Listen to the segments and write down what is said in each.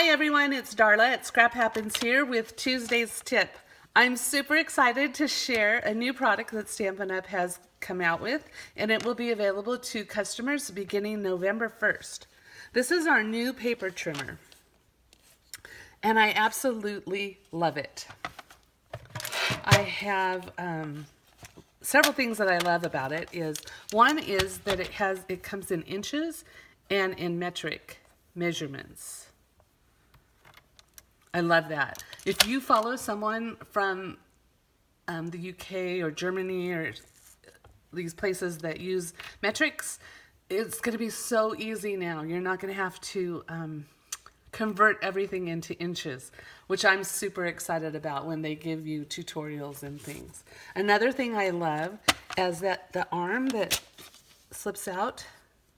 Hi everyone, it's Darla at Scrap Happens here with Tuesday's tip. I'm super excited to share a new product that Stampin' Up! Has come out with, and it will be available to customers beginning November 1st. This is our new paper trimmer, and I absolutely love it. I have several things that I love about it. One is that it comes in inches and in metric measurements. I love that. If you follow someone from the UK or Germany or these places that use metrics, it's going to be so easy now. You're not going to have to convert everything into inches, which I'm super excited about when they give you tutorials and things. Another thing I love is that the arm that slips out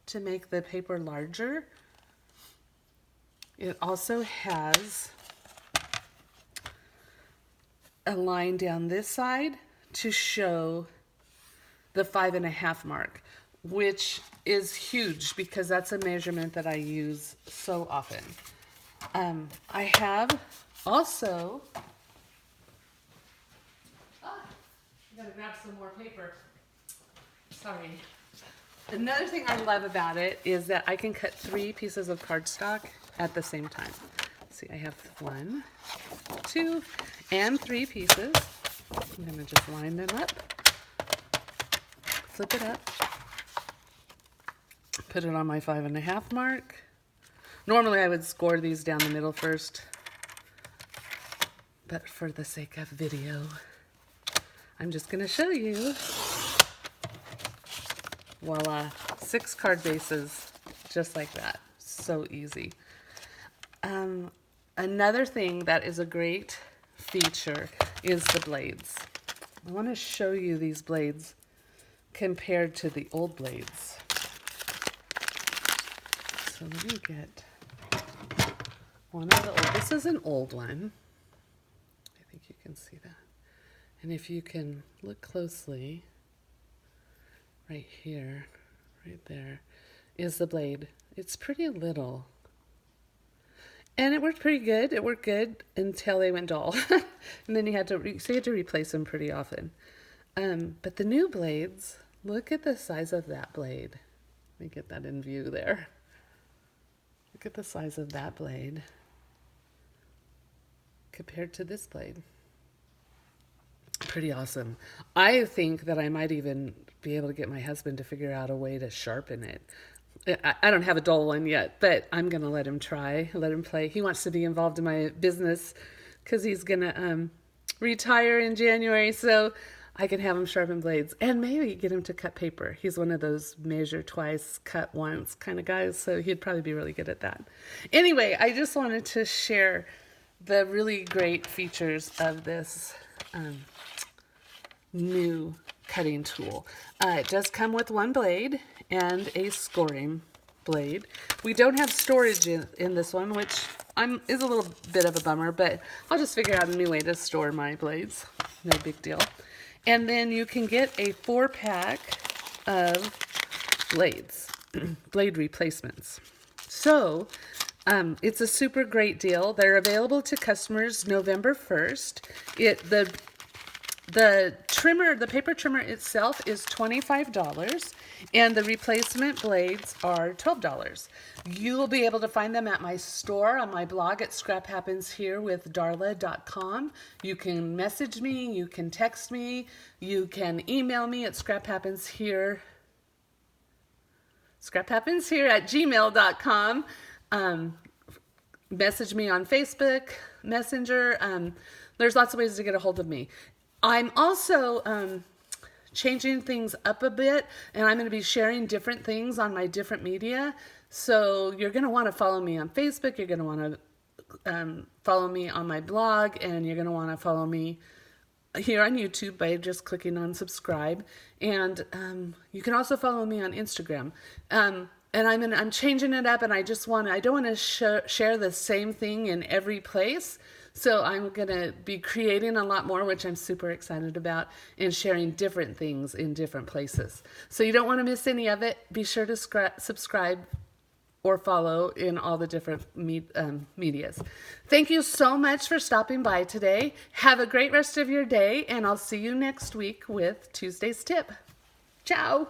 to make the paper larger, it also has a line down this side to show the 5.5 mark, which is huge because that's a measurement that I use so often. I have also, I gotta grab some more paper. Sorry. Another thing I love about it is that I can cut 3 pieces of cardstock at the same time. See, I have 1, 2, and 3 pieces. I'm gonna just line them up, flip it up, put it on my 5.5 mark. Normally I would score these down the middle first, but for the sake of video, I'm just gonna show you. Voila, 6 card bases, just like that. So easy. Another thing that is a great feature is the blades. I want to show you these blades compared to the old blades. So let me get one of the old. This is an old one. I think you can see that. And if you can look closely, right here, right there, is the blade. It's pretty little. And it worked pretty good. It worked good until they went dull. And then you had to replace them pretty often. But the new blades, look at the size of that blade. Let me get that in view there. Look at the size of that blade compared to this blade. Pretty awesome. I think that I might even be able to get my husband to figure out a way to sharpen it. I don't have a dull one yet, but I'm going to let him try, let him play. He wants to be involved in my business because he's going to retire in January, so I can have him sharpen blades and maybe get him to cut paper. He's one of those measure twice, cut once kind of guys, so he'd probably be really good at that. Anyway, I just wanted to share the really great features of this new cutting tool. It does come with 1 blade and a scoring blade. We don't have storage in this one, which is a little bit of a bummer, but I'll just figure out a new way to store my blades. No big deal. And then you can get a 4-pack of blades, blade replacements. So it's a super great deal. They're available to customers November 1st. The trimmer, the paper trimmer itself is $25, and the replacement blades are $12. You will be able to find them at my store on my blog at scraphappensherewithdarla.com. You can message me, you can text me, you can email me at scraphappenshere@gmail.com. Message me on Facebook, Messenger. There's lots of ways to get a hold of me. I'm also changing things up a bit, and I'm going to be sharing different things on my different media. So you're going to want to follow me on Facebook, you're going to want to follow me on my blog, and you're going to want to follow me here on YouTube by just clicking on subscribe. And you can also follow me on Instagram. And I'm changing it up, and I don't want to share the same thing in every place. So I'm going to be creating a lot more, which I'm super excited about, and sharing different things in different places. So you don't want to miss any of it. Be sure to subscribe or follow in all the different medias. Thank you so much for stopping by today. Have a great rest of your day, and I'll see you next week with Tuesday's tip. Ciao!